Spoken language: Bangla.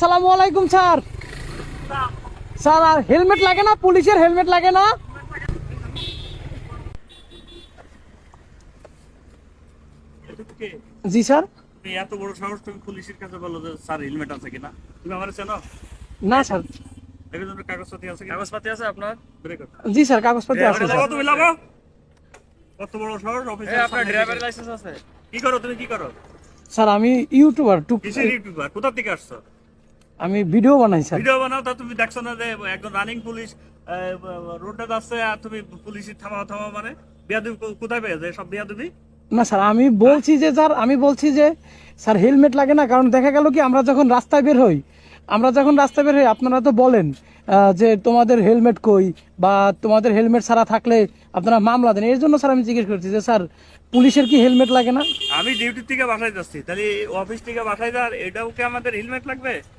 আসসালামু আলাইকুম স্যার। স্যার আর হেলমেট লাগে না? পুলিশের হেলমেট লাগে না? জি স্যার। তুমি এত বড় সাহস, তুমি পুলিশের কাছে বলো যে স্যার হেলমেট আছে কিনা? তুমি আমার চেনো? না স্যার। দেখো তোমার কাগজপাতি আছে কিনা? কাগজপাতি আছে আপনার? বের করো। জি স্যার, কাগজপত্র আছে স্যার। তুমি লাগো। কত বড় সাহস অফিসে? আপনার ড্রাইভার লাইসেন্স আছে? কি করো তুমি, কি করো? স্যার আমি ইউটিউবার, কিসের ইউটিউবার? কোথা থেকে আসছো? আমি ভিডিও বানাই স্যার। ভিডিও বানাও, তা তুমি দেখছো না যে একজন রানিং পুলিশ রোডে যাচ্ছে আর তুমি পুলিশের থামাও মানে বিয়াদবি কোথায় পেয়েছে সব বিয়াদবি? না স্যার, আমি বলছি যে স্যার হেলমেট লাগে না, কারণ দেখা গেল কি আমরা যখন রাস্তায় বের হই আপনারা তো বলেন যে তোমাদের হেলমেট কই, বা তোমাদের হেলমেট ছাড়া থাকলে আপনারা মামলা দেন। এর জন্য স্যার আমি জিজ্ঞেস করছি যে স্যার পুলিশের কি হেলমেট লাগে না? আমি ডিউটি থেকে বাসায় যাচ্ছি, তাহলে অফিস থেকে বাসায় যাওয়ার এটাও কি আমাদের হেলমেট লাগবে?